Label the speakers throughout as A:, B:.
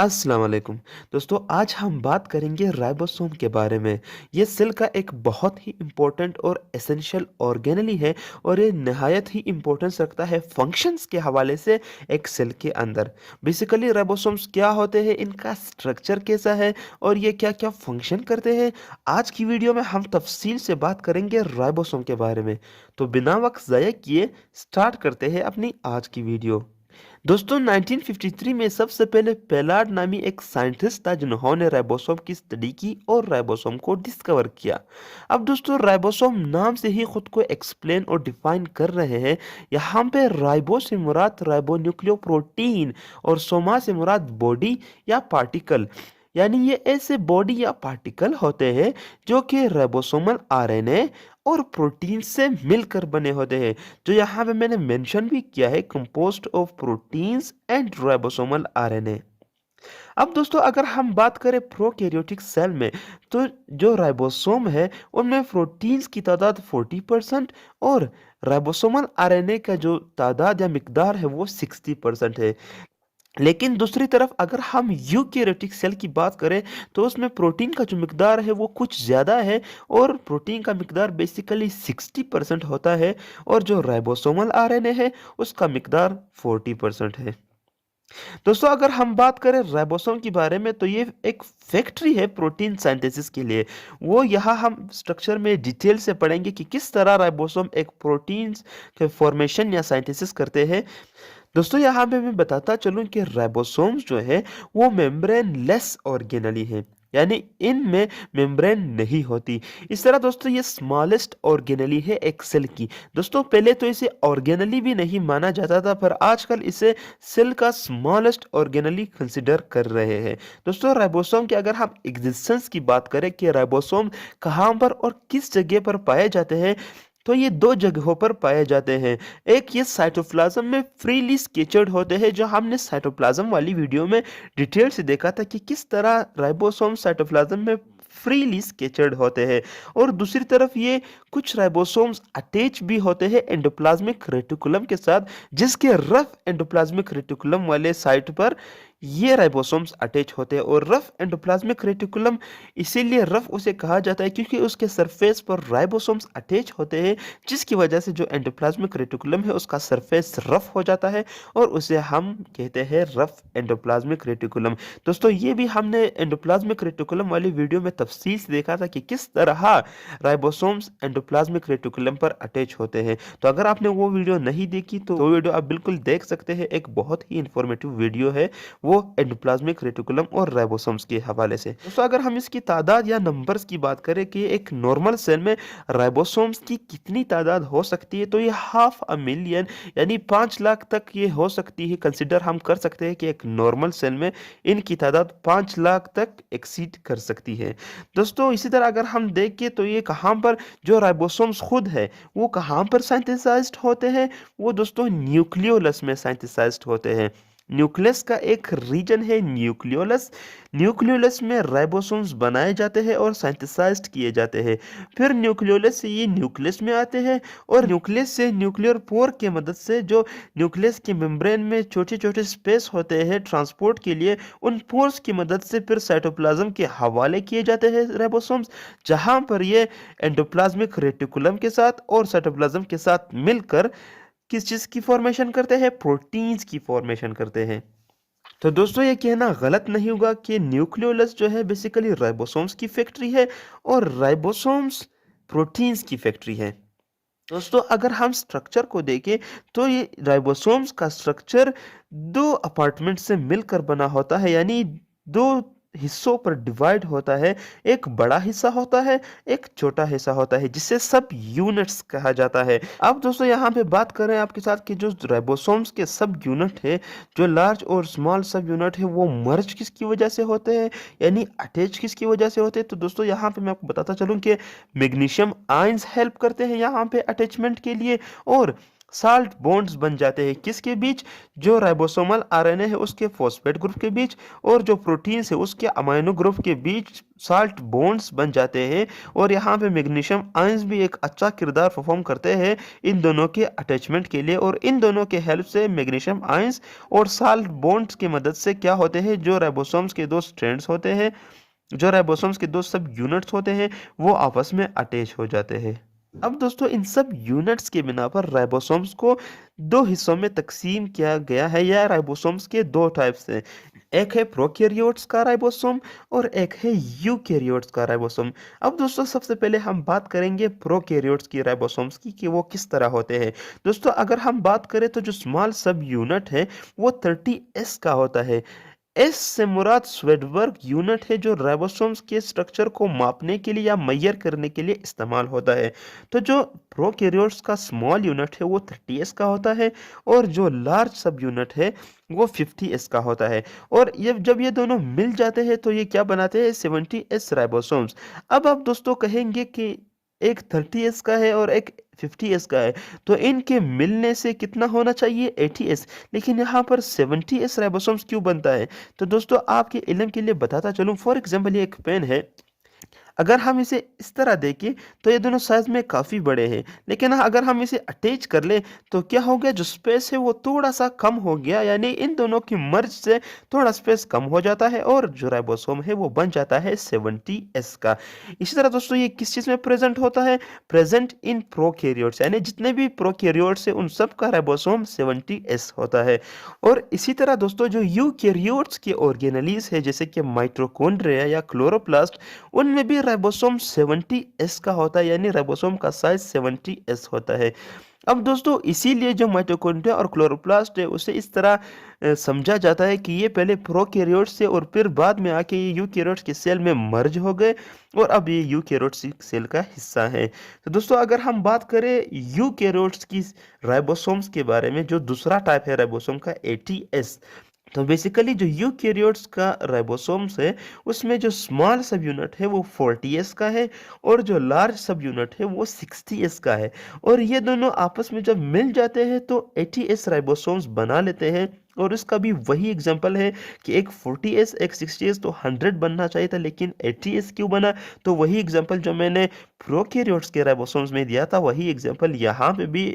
A: अस्सलाम वालेकुम। दोस्तों आज हम बात करेंगे राइबोसोम के बारे में। ये सेल का एक बहुत ही इम्पोर्टेंट और एसेंशियल ऑर्गेनेली है और ये नहायत ही इम्पोर्टेंस रखता है फंक्शंस के हवाले से एक सेल के अंदर। बेसिकली राइबोसोम्स क्या होते हैं, इनका स्ट्रक्चर कैसा है और ये क्या-क्या फंक्शन करते हैं, आज की वीडियो में हम तफसील से बात करेंगे राइबोसोम के बारे में। तो बिना वक़्त ज़ाया किए स्टार्ट करते हैं अपनी आज की वीडियो। दोस्तों 1953 में सबसे पहले पेलार्ड नामी एक साइंटिस्ट था जिन्होंने राइबोसोम की स्टडी की और राइबोसोम को डिस्कवर किया। अब दोस्तों राइबोसोम नाम से ही खुद को एक्सप्लेन और डिफाइन कर रहे हैं। यहाँ पे राइबो से मुराद राइबोन्यूक्लियोप्रोटीन और सोमा से मुराद बॉडी या पार्टिकल, यानी ये ऐसे बॉडी या पार्टिकल होते हैं जो कि राइबोसोमल आरएनए और प्रोटीन से मिलकर बने होते हैं, जो यहाँ पे मैंने मेंशन भी किया है, compost of proteins and ribosomal RNA. अब दोस्तों अगर हम बात करें प्रोकैरियोटिक सेल में, तो जो राइबोसोम है उनमें प्रोटीन्स की तादाद 40% और राइबोसोमल आरएनए का जो तादाद या मिकदार है वो 60% है। लेकिन दूसरी तरफ अगर हम यूकेरियोटिक सेल की बात करें तो उसमें प्रोटीन का जो मिकदार है वो कुछ ज़्यादा है और प्रोटीन का मिकदार बेसिकली 60% होता है और जो राइबोसोमल आरएनए है उसका मिकदार 40% है। दोस्तों अगर हम बात करें राइबोसोम के बारे में तो ये एक फैक्ट्री है प्रोटीन सिंथेसिस के लिए। वो यहाँ हम स्ट्रक्चर में डिटेल से पढ़ेंगे कि किस तरह राइबोसोम एक प्रोटीन के फॉर्मेशन या सिंथेसिस करते हैं। दोस्तों यहाँ पे मैं बताता चलूँ कि राइबोसोम्स जो है वो मेम्ब्रेन लेस ऑर्गेनली है, यानी इनमें मेम्ब्रेन नहीं होती। इस तरह दोस्तों ये स्मॉलेस्ट ऑर्गेनली है एक सेल की। दोस्तों पहले तो इसे ऑर्गेनली भी नहीं माना जाता था, पर आजकल इसे सेल का स्मॉलेस्ट ऑर्गेनली कंसिडर कर रहे हैं। दोस्तों राइबोसोम की अगर हम एग्जिस्टेंस की बात करें कि राइबोसोम कहाँ पर और किस जगह पर पाए जाते हैं, तो ये दो जगहों पर पाए जाते हैं। एक ये साइटोप्लाज्म में फ्रीली स्केचर्ड होते हैं, जो हमने साइटोप्लाज्म वाली वीडियो में डिटेल से देखा था कि किस तरह राइबोसोम साइटोप्लाज्म में फ्रीली स्केचर्ड होते हैं। और दूसरी तरफ ये कुछ राइबोसोम्स अटैच भी होते हैं एंडोप्लाज्मिक रेटिकुलम के साथ, जिसके रफ एंडोप्लाज्मिक रेटिकुलम वाले साइट पर ये राइबोसोम्स अटैच होते हैं। और रफ एंडोप्लाज्मिक रेटिकुलम इसीलिए रफ उसे कहा जाता है क्योंकि उसके सरफेस पर राइबोसोम्स अटैच होते हैं, जिसकी वजह से जो एंडोप्लाज्मिक रेटिकुलम है उसका सरफेस रफ हो जाता है और उसे हम कहते हैं रफ एंडोप्लाज्मिक रेटिकुलम। दोस्तों ये भी हमने एंडोप्लाज्मिक रेटिकुलम वाली वीडियो में तफसील से देखा था कि किस तरह राइबोसोम्स एंडोप्लाज्मिक रेटिकुलम पर अटैच होते हैं। तो अगर आपने वो वीडियो नहीं देखी तो वो वीडियो आप बिल्कुल देख सकते हैं, एक बहुत ही इंफॉर्मेटिव वीडियो है वो एंडोप्लाज्मिक रेटिकुलम और राइबोसोम्स के हवाले से। दोस्तों अगर हम इसकी तादाद या नंबर्स की बात करें कि एक नॉर्मल सेल में राइबोसोम्स की कितनी तादाद हो सकती है, तो ये 500,000 यानी 5 लाख तक ये हो सकती है। कंसिडर हम कर सकते हैं कि एक नॉर्मल सेल में इनकी तादाद 5 लाख तक एक्सीड कर सकती है। दोस्तों इसी तरह अगर हम देखें तो ये कहाँ पर जो राइबोसोम्स खुद है वो कहाँ पर सिंथेसाइज्ड होते हैं, वो दोस्तों न्यूक्लियोलस में सिंथेसाइज्ड होते हैं। न्यूक्लियस का एक रीजन है न्यूक्लियोलस। न्यूक्लियोलस में राइबोसोम्स बनाए जाते हैं और सिंथेसाइज्ड किए जाते हैं। फिर न्यूक्लियोलस से ये न्यूक्लियस में आते हैं और न्यूक्लियस से न्यूक्लियर पोर की मदद से जो न्यूक्लियस के मेम्ब्रेन में छोटे छोटे स्पेस होते हैं ट्रांसपोर्ट के लिए, उन पोर्स की मदद से फिर साइटोप्लाज्म के हवाले किए जाते हैं राइबोसोम्स, जहां पर ये एंडोप्लाज्मिक रेटिकुलम के साथ और साइटोप्लाज्म के साथ मिलकर किस चीज़ की फॉर्मेशन करते हैं, प्रोटीन्स की फॉर्मेशन करते हैं। तो दोस्तों ये कहना गलत नहीं होगा कि न्यूक्लियोलस जो है बेसिकली राइबोसोम्स की फैक्ट्री है और राइबोसोम्स प्रोटीन्स की फैक्ट्री है। दोस्तों अगर हम स्ट्रक्चर को देखें तो ये राइबोसोम्स का स्ट्रक्चर दो अपार्टमेंट से मिलकर बना होता है, यानी दो हिस्सों पर डिवाइड होता है। एक बड़ा हिस्सा होता है, एक छोटा हिस्सा होता है, जिसे सब यूनिट्स कहा जाता है। अब दोस्तों यहाँ पे बात करें आपके साथ कि जो राइबोसोम्स के सब यूनिट है, जो लार्ज और स्मॉल सब यूनिट है, वो मर्ज किसकी वजह से होते हैं, यानी अटैच किसकी वजह से होते हैं। तो दोस्तों यहाँ पे मैं आपको बताता चलूँ कि मैग्नीशियम आयंस हेल्प करते हैं यहाँ पे अटैचमेंट के लिए, और साल्ट बॉन्ड्स बन जाते हैं किसके बीच, जो राइबोसोमल आरएनए है उसके फॉस्फेट ग्रुप के बीच और जो प्रोटीन है उसके अमाइनो ग्रुप के बीच साल्ट बॉन्ड्स बन जाते हैं। और यहाँ पे मैग्नीशियम आयंस भी एक अच्छा किरदार परफॉर्म करते हैं इन दोनों के अटैचमेंट के लिए। और इन दोनों के हेल्प से मैग्नीशियम आयंस और साल्ट बॉन्ड्स की मदद से क्या होते हैं, जो राइबोसोम्स के दो स्ट्रैंड्स होते हैं, जो राइबोसोम्स के दो सब यूनिट्स होते हैं, वो आपस में अटैच हो जाते हैं। अब दोस्तों इन सब यूनिट्स के बिना पर राइबोसोम्स को दो हिस्सों में तकसीम किया गया है, या राइबोसोम्स के दो टाइप्स हैं। एक है प्रोकैरियोट्स का राइबोसोम और एक है यूकैरियोट्स का राइबोसोम। अब दोस्तों सबसे पहले हम बात करेंगे प्रोकैरियोट्स की राइबोसोम्स की कि वो किस तरह होते हैं। दोस्तों अगर हम बात करें तो जो स्मॉल सब यूनिट है वो 30S का होता है। एस से मुराद स्वेडबर्ग यूनिट है जो राइबोसोम्स के स्ट्रक्चर को मापने के लिए या मेजर करने के लिए इस्तेमाल होता है। तो जो प्रोकैरियोट्स का स्मॉल यूनिट है वो 30S का होता है और जो लार्ज सब यूनिट है वो 50S का होता है। और ये जब ये दोनों मिल जाते हैं तो ये क्या बनाते हैं, 70S राइबोसोम्स। अब आप दोस्तों कहेंगे कि एक 30S का है और एक 50S का है, तो इनके मिलने से कितना होना चाहिए, 80S। लेकिन यहाँ पर 70S राइबोसोम्स क्यों बनता है, तो दोस्तों आपके इल्म के लिए बताता चलूँ। फॉर एग्जांपल ये एक पेन है, अगर हम इसे इस तरह देखें तो ये दोनों साइज में काफ़ी बड़े हैं, लेकिन अगर हम इसे अटैच कर ले तो क्या हो गया, जो स्पेस है वो थोड़ा सा कम हो गया, यानी इन दोनों की मर्ज से थोड़ा स्पेस कम हो जाता है और जो राइबोसोम है वो बन जाता है 70S का। इसी तरह दोस्तों ये किस चीज़ में प्रेजेंट होता है, प्रेजेंट इन प्रोकैरियोट्स, यानी जितने भी प्रोकैरियोट्स है उन सब का राइबोसोम 70S होता है। और इसी तरह दोस्तों जो यूकैरियोट्स के ऑर्गेनेलीज है जैसे कि माइटोकॉन्ड्रिया या क्लोरोप्लास्ट, उनमें भी राइबोसोम 70S का होता है, यानी राइबोसोम का साइज 70S होता है। अब दोस्तों इसीलिए जो माइटोकॉन्ड्रिया और क्लोरोप्लास्ट है उसे इस तरह समझा जाता है कि ये पहले प्रोकैरियोट्स से और फिर बाद में आके ये यूकैरियोट्स के सेल में मर्ज हो गए और अब ये यूकैरियोट्स सेल का हिस्सा है। तो दोस्तों अगर हम बात करें यूकैरियोट्स की राइबोसोम्स के बारे में, जो दूसरा टाइप है राइबोसोम का 80S, तो बेसिकली जो यूकैरियोट्स का राइबोसोम्स है उसमें जो स्मॉल सब यूनिट है वो 40S का है और जो लार्ज सब यूनिट है वो 60S का है। और ये दोनों आपस में जब मिल जाते हैं तो 80S राइबोसोम्स बना लेते हैं। और इसका भी वही एग्जांपल है कि एक 40S एक 60S तो 100 बनना चाहिए था, लेकिन 80S क्यों बना, तो वही एग्जांपल जो मैंने प्रोकैरियोट्स के राइबोसोम्स में दिया था वही एग्जांपल यहाँ पे भी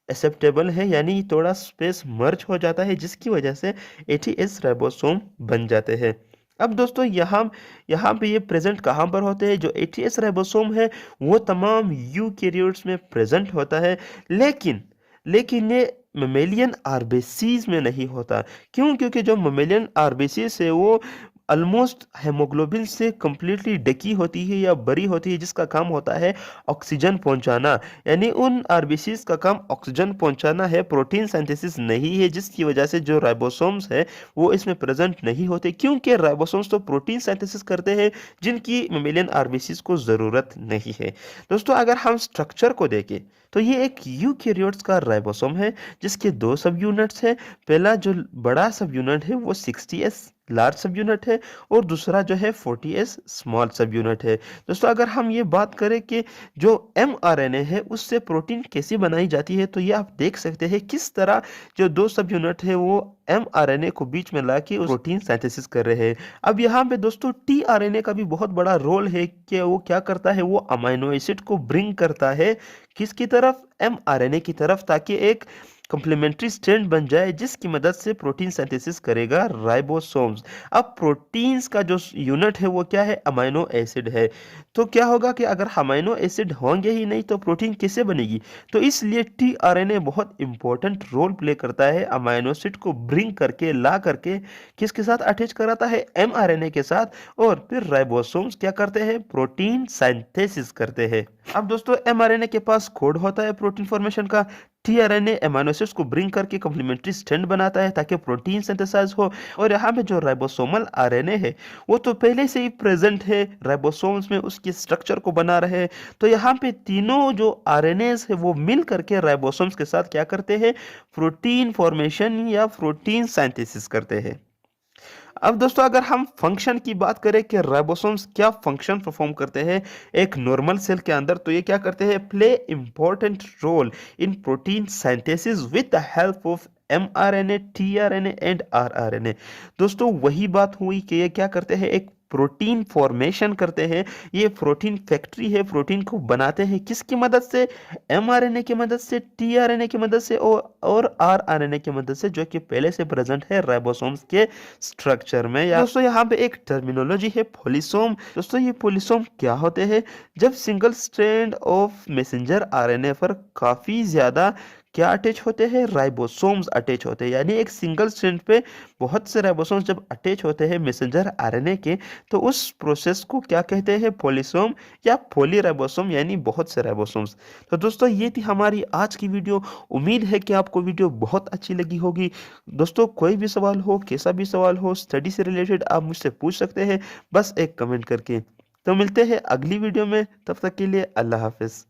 A: एक्सेप्टेबल है, यानी थोड़ा स्पेस मर्ज हो जाता है जिसकी वजह से 80S राइबोसोम बन जाते हैं। अब दोस्तों यहाँ यहाँ पे ये प्रेजेंट कहाँ पर होते हैं, जो 80S राइबोसोम है वो तमाम यूकैरियोट्स में प्रेजेंट होता है, लेकिन ये ममेलियन आरबीसीज में नहीं होता। क्यों, क्योंकि जो ममेलियन आरबीसीज है वो ऑलमोस्ट हेमोग्लोबिन से कंप्लीटली ढकी होती है या भरी होती है, जिसका काम होता है ऑक्सीजन पहुंचाना, यानी उन आरबीसीज का काम ऑक्सीजन पहुंचाना है, प्रोटीन सिंथेसिस नहीं है, जिसकी वजह से जो राइबोसोम्स है वो इसमें प्रेजेंट नहीं होते, क्योंकि राइबोसोम्स तो प्रोटीन सिंथेसिस करते हैं जिनकी मेमेलियन आरबीसीज को ज़रूरत नहीं है। दोस्तों अगर हम स्ट्रक्चर को देखें तो ये एक यूकैरियोट्स का राइबोसोम है जिसके दो सब यूनिट्स हैं। पहला जो बड़ा सब यूनिट है वो 60S लार्ज सब यूनिट है और दूसरा जो है 40S स्मॉल सब यूनिट है। दोस्तों अगर हम ये बात करें कि जो mRNA है उससे प्रोटीन कैसी बनाई जाती है, तो ये आप देख सकते हैं किस तरह जो दो सब यूनिट है वो mRNA को बीच में लाके उस प्रोटीन सिंथेसिस कर रहे हैं। अब यहाँ पे दोस्तों tRNA का भी बहुत बड़ा रोल है कि वो क्या करता है, वो अमाइनो एसिड को ब्रिंग करता है किसकी तरफ, mRNA की तरफ, ताकि एक कॉम्प्लीमेंट्री स्ट्रैंड बन जाए जिसकी मदद से प्रोटीन सिंथेसिस करेगा राइबोसोम्स। अब प्रोटीन्स का जो यूनिट है वो क्या है, अमाइनो एसिड है। तो क्या होगा कि अगर अमाइनो एसिड होंगे ही नहीं तो प्रोटीन कैसे बनेगी, तो इसलिए tRNA बहुत इंपॉर्टेंट रोल प्ले करता है अमाइनो एसिड को ब्रिंग करके ला करके किसके साथ अटैच कराता है, mRNA के साथ, और फिर राइबोसोम्स क्या करते हैं, प्रोटीन सिंथेसिस करते हैं। अब दोस्तों mRNA के पास कोड होता है प्रोटीन फॉर्मेशन का, tRNA एमिनो एसिड्स को ब्रिंग करके कॉम्प्लीमेंट्री स्ट्रैंड बनाता है ताकि प्रोटीन सिंथेसाइज हो। और यहाँ पे जो राइबोसोमल आरएनए है वो तो पहले से ही प्रेजेंट है राइबोसोम्स में, उसके स्ट्रक्चर को बना रहे हैं। तो यहाँ पे तीनों जो आरएनएस है वो मिल करके राइबोसोम्स के साथ क्या करते हैं, प्रोटीन फॉर्मेशन या प्रोटीन सिंथेसिस करते हैं। अब दोस्तों अगर हम फंक्शन की बात करें कि राइबोसोम्स क्या फंक्शन परफॉर्म करते हैं एक नॉर्मल सेल के अंदर, तो ये क्या करते हैं, play important role in protein synthesis with the help of mRNA, tRNA and rRNA। दोस्तों वही बात हुई कि ये क्या करते हैं, एक प्रोटीन फॉर्मेशन करते हैं। ये प्रोटीन फैक्ट्री है, प्रोटीन को बनाते हैं किसकी मदद से, mRNA की मदद से, tRNA की मदद से और rRNA की मदद से, जो कि पहले से प्रेजेंट है राइबोसोम्स के स्ट्रक्चर में। या दोस्तों यहाँ पे एक टर्मिनोलॉजी है पॉलीसोम। दोस्तों ये पॉलीसोम क्या होते हैं, जब single strand of messenger RNA पर काफी ज्यादा क्या अटैच होते हैं, राइबोसोम्स अटैच होते हैं। यानी एक सिंगल स्ट्रैंड पे बहुत से राइबोसोम्स जब अटैच होते हैं मैसेंजर आरएनए के, तो उस प्रोसेस को क्या कहते हैं, पॉलीसोम या पॉलीराइबोसोम, यानी बहुत से राइबोसोम्स। तो दोस्तों ये थी हमारी आज की वीडियो। उम्मीद है कि आपको वीडियो बहुत अच्छी लगी होगी। दोस्तों कोई भी सवाल हो, कैसा भी सवाल हो, स्टडी से रिलेटेड, आप मुझसे पूछ सकते हैं बस एक कमेंट करके। तो मिलते हैं अगली वीडियो में, तब तक के लिए अल्लाह हाफिज।